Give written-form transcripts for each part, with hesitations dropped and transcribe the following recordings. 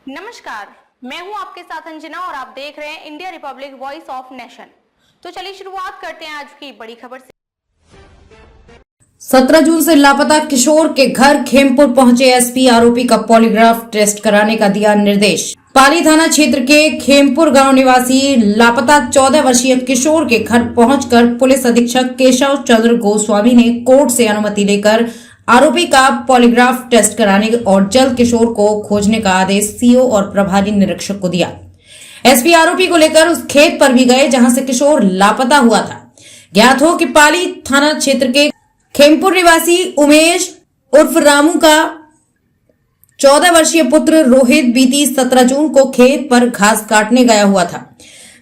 नमस्कार, मैं हूं आपके साथ अंजना और आप देख रहे हैं India Republic voice of nation. तो चलिए शुरुआत करते हैं आज की बड़ी खबर से। 17 जून से लापता किशोर के घर खेमपुर पहुंचे एसपी। आरोपी का पॉलीग्राफ टेस्ट कराने का दिया निर्देश। पाली थाना क्षेत्र के खेमपुर गांव निवासी लापता 14 वर्षीय किशोर के घर पहुंचकर पुलिस अधीक्षक केशव चंद्र गोस्वामी ने कोर्ट से अनुमति लेकर आरोपी का पॉलीग्राफ टेस्ट कराने और जल्द किशोर को खोजने का आदेश सीओ और प्रभारी निरीक्षक को दिया। एसपी आरोपी को लेकर उस खेत पर भी गए जहां से किशोर लापता हुआ था। ज्ञात हो कि पाली थाना क्षेत्र के खेमपुर निवासी उमेश उर्फ रामू का 14 वर्षीय पुत्र रोहित बीती 17 जून को खेत पर घास काटने गया हुआ था,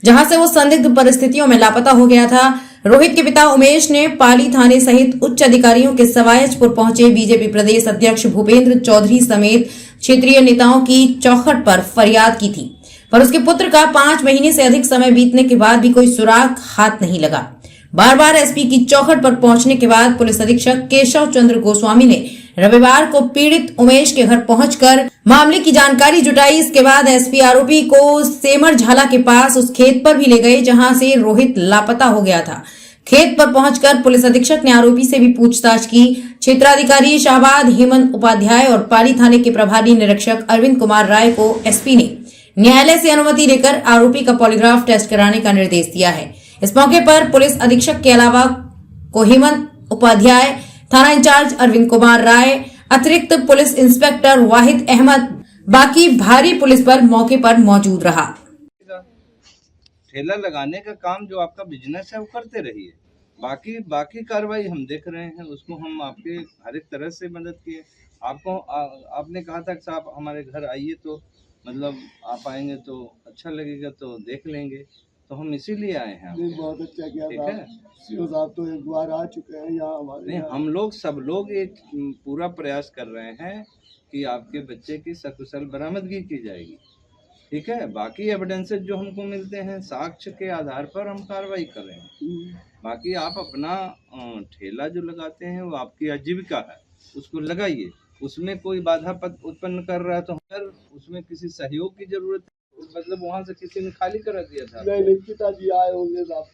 जहां से वो संदिग्ध परिस्थितियों में लापता हो गया था। रोहित के पिता उमेश ने पाली थाने सहित उच्च अधिकारियों के सवायजपुर पहुंचे बीजेपी प्रदेश अध्यक्ष भूपेंद्र चौधरी समेत क्षेत्रीय नेताओं की चौखट पर फरियाद की थी, पर उसके पुत्र का 5 महीने से अधिक समय बीतने के बाद भी कोई सुराग हाथ नहीं लगा। बार बार एसपी की चौखट पर पहुंचने के बाद पुलिस अधीक्षक केशव चंद्र गोस्वामी ने रविवार को पीड़ित उमेश के घर पहुंचकर मामले की जानकारी जुटाई। इसके बाद एसपी आरोपी को सेमर झाला के पास उस खेत पर भी ले गए जहां से रोहित लापता हो गया था। खेत पर पहुंचकर पुलिस अधीक्षक ने आरोपी से भी पूछताछ की। क्षेत्राधिकारी शाहबाद हेमंत उपाध्याय और पाली थाने के प्रभारी निरीक्षक अरविंद कुमार राय को एसपी ने न्यायालय से अनुमति लेकर आरोपी का पॉलीग्राफ टेस्ट कराने का निर्देश दिया है। इस मौके पर पुलिस अधीक्षक के अलावा को हेमंत उपाध्याय, थाना इंचार्ज अरविंद कुमार राय, अतिरिक्त पुलिस इंस्पेक्टर वाहिद अहमद, बाकी भारी पुलिस बल मौके पर मौजूद रहा। ठेला लगाने का काम जो आपका बिजनेस है वो करते रहिए, बाकी कार्रवाई हम देख रहे हैं, उसको हम आपके हर एक तरह से मदद किए। आपने कहा था कि साहब हमारे घर आइए, तो मतलब आप आएंगे तो अच्छा लगेगा, तो देख लेंगे, तो हम इसीलिए आए हैं। बहुत अच्छा किया ठीक है, सीओ साहब तो एक बार आ चुके हैं यहाँ हमारे। नहीं, हम लोग सब लोग एक पूरा प्रयास कर रहे हैं कि आपके बच्चे की सकुशल बरामदगी की जाएगी। ठीक है, बाकी एविडेंसेस जो हमको मिलते हैं साक्ष्य के आधार पर हम कार्रवाई कर रहे हैं। बाकी आप अपना ठेला जो लगाते हैं वो आपकी आजीविका है, उसको लगाइए। उसमें कोई बाधा उत्पन्न कर रहा है तो अगर उसमें किसी सहयोग की जरूरत है, मतलब वहाँ से किसी ने खाली करा दिया था? नहीं, पिताजी आए होंगे साहब।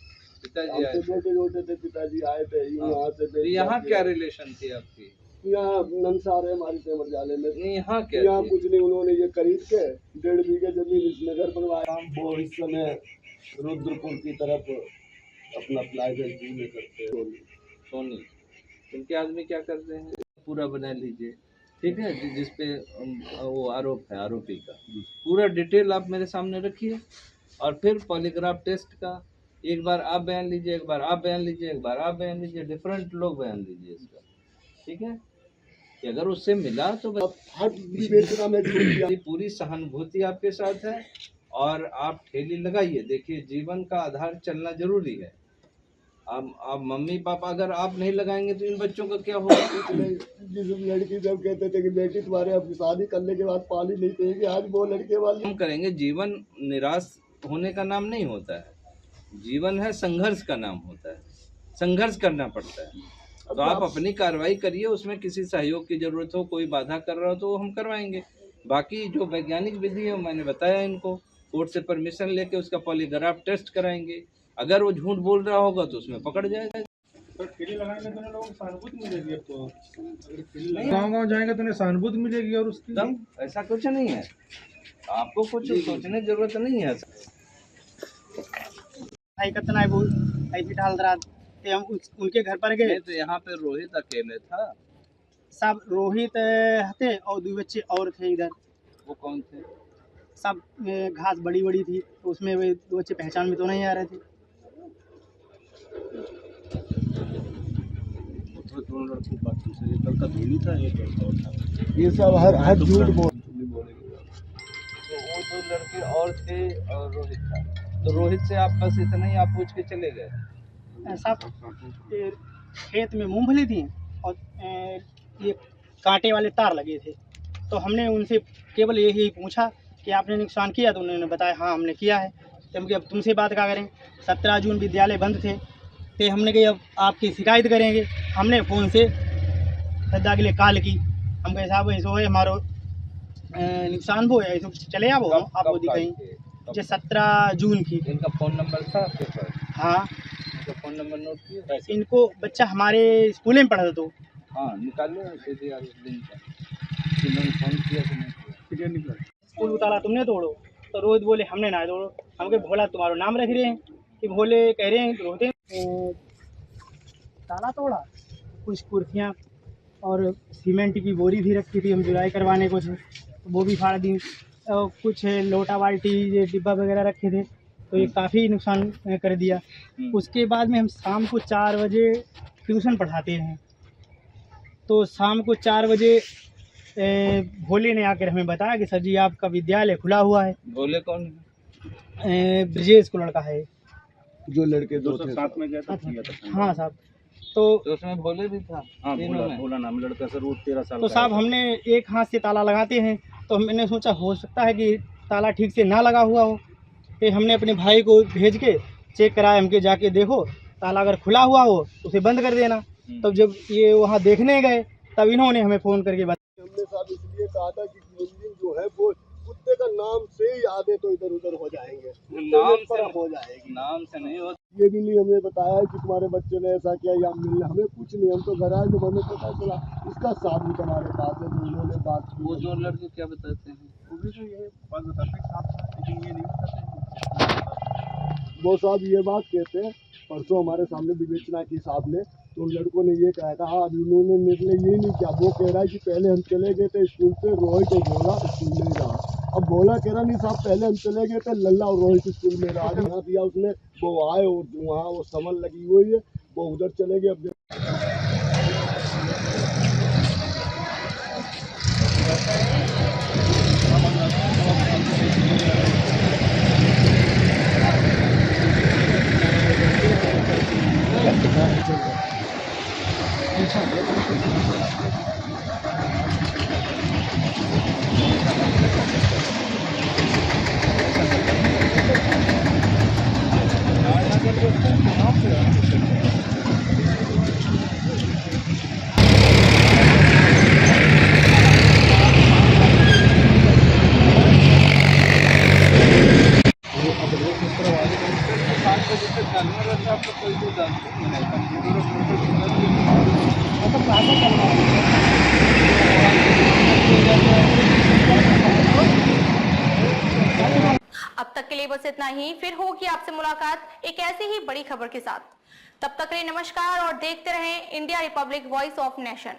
पिताजी आए छोटे थे, पिताजी आए थे यहाँ से। यहाँ क्या रिलेशन थी आपकी? यहाँ नंसार है हमारी सेमर जाले में। नहीं, यहाँ क्या यहाँ कुछ नहीं, उन्होंने ये खरीद के 1.5 बीघे जमीन इसमें घर बनवाया। वो इस समय रुद्रपुर की तरफ अपना प्लाइवेट में करते हैं। सोनी, उनके आदमी क्या करते हैं? पूरा बना लीजिए, ठीक है, जिसपे वो आरोप है, आरोपी का पूरा डिटेल आप मेरे सामने रखिए, और फिर पॉलीग्राफ टेस्ट का एक बार आप बयान लीजिए, एक बार आप बयान लीजिए, एक बार आप बयान लीजिए, डिफरेंट लोग बयान लीजिए इसका। ठीक है, कि अगर उससे मिला तो पूरी सहानुभूति आपके साथ है, और आप ठेली लगाइए। देखिए, जीवन का आधार चलना जरूरी है। आप मम्मी पापा अगर आप नहीं लगाएंगे तो इन बच्चों का क्या होगा? जिस लड़की जब कहते थे कि बेटी तुम्हारे अपनी शादी करने के बाद पाली नहीं देगी, आज वो लड़के वाले हम करेंगे। जीवन निराश होने का नाम नहीं होता है, जीवन है संघर्ष का नाम होता है, संघर्ष करना पड़ता है। तो आप अपनी कार्रवाई करिए, उसमें किसी सहयोग की जरूरत हो, कोई बाधा कर रहा हो तो हम करवाएंगे। बाकी जो वैज्ञानिक विधि है मैंने बताया इनको, कोर्ट से परमिशन लेके उसका पॉलीग्राफ टेस्ट कराएंगे। अगर वो झूठ बोल रहा होगा तो उसमें पकड़ जाएगा। तो ठेली लगाने में तो लोगों को सहानुभूति मिलेगी। अब तो गाँव जाएंगे तो उन्हें सहानुभूति मिलेगी, और उसकी एकदम ऐसा कुछ नहीं है, आपको कुछ सोचने की जरूरत नहीं है। भाई कितना है वो ऐसी डाल रहा थे, हम उनके घर पर गए तो यहाँ पे रोहित अकेले था। सब रोहित थे और 2 बच्चे और थे इधर। वो कौन थे? सब घास बड़ी थी, तो उसमें वे 2 बच्चे पहचान में तो नहीं आ रहे थे। दोनों लड़कों की बात से एक लड़का धोनी था, एक लड़का और था। ये सब हर झूठ बोल। तो वो 2 लड़के और थे और रोहित था। तो रोहित से आप बस इतना ही आप पूछ के चले गए? सब खेत में मूंगफली थी और ये कांटे वाले तार लगे थे, तो हमने उनसे केवल यही पूछा कि आपने नुकसान किया, तो उन्होंने बताया हाँ हमने किया है। क्योंकि अब तुमसे बात क्या करें, 17 जून विद्यालय बंद थे, तो हमने कही अब आपकी शिकायत करेंगे। हमने फ़ोन से सदा के लिए कॉल की, हम कहे साहब ऐसा है, हमारो नुकसान वो है, चले आप कब आपको काट दिखाई के? कब? जो 17 जून की। इनका फोन नंबर था आपके पास? हाँ, इनका फोन नंबर नोट किया? इनको बच्चा हमारे स्कूल में पढ़ा था तो हाँ, निकालो सीधे यार उस दिन का इन्होंने फोन किया कि नहीं किया? स्कूल को ताला तुमने तोड़ो, तो रोहित बोले हमने ना तोड़ो। हम कहे भोला तुम्हारा नाम रख रहे हैं कि भोले कह रहे हैं रोहित ताला तोड़ा, कुछ कुर्सियाँ और सीमेंट की बोरी भी रखी थी, हम जुलाई करवाने को थे तो वो भी फाड़ दी, और कुछ लोटा बाल्टी ये डिब्बा वगैरह रखे थे तो ये काफ़ी नुकसान कर दिया। उसके बाद में हम शाम को 4 बजे ट्यूशन पढ़ाते हैं, तो शाम को 4 बजे भोले ने आकर हमें बताया कि सर जी आपका विद्यालय खुला हुआ है। बोले कौन है? ब्रजेश को लड़का है जो लड़के दो थे साथ में गया था। हाँ साहब। तो उसमें बोले भी था। हाँ, तीनों में। भोला नाम लड़का सर, वो 13 साल तो का साहब है। हमने एक हाथ से ताला लगाते हैं तो मैंने सोचा हो सकता है कि ताला ठीक से ना लगा हुआ हो, फिर हमने अपने भाई को भेज के चेक कराया, हमके जाके देखो ताला अगर खुला हुआ हो तो उसे बंद कर देना। तब जब ये वहाँ देखने गए तब इन्होंने हमें फ़ोन करके बताया। हमने साहब इसलिए कहा था कि मंदिर जो है वो कुत्ते का नाम से ही आधे तो इधर उधर हो जाएंगे, नाम से पर हो जाएगी। नाम से नहीं होता। ये भी नहीं हमें बताया कि तुम्हारे बच्चे ने ऐसा किया या मिलने, हमें कुछ नहीं, हम तो घर आए जब हमें पता चला इसका साबुत हमारे पास है, जो उन्होंने बात की। वो जो लड़के क्या बताते हैं? वो भी तो ये बात बताते हैं साहब, लेकिन ये नहीं बताते। वो साहब ये बात कहते हैं, परसों हमारे सामने विवेचना की साहब ने, तो उन लड़कों ने ये कहा था, हाँ उन्होंने निर्णय ये नहीं किया। वो कह रहा है कि पहले हम चले गए थे स्कूल से, रोहित और भोला स्कूल में ही रहा। अब भोला कह रहा नहीं साहब पहले हम चले गए थे, लल्ला और रोहित स्कूल में रहा। यहाँ दिया उसने, वो आए और वहाँ वो समन लगी हुई है, वो उधर चले गए अपने। अब तक के लिए बस इतना ही, फिर होगी आपसे मुलाकात एक ऐसी ही बड़ी खबर के साथ। तब तक के लिए नमस्कार और देखते रहें India Republic voice of nation.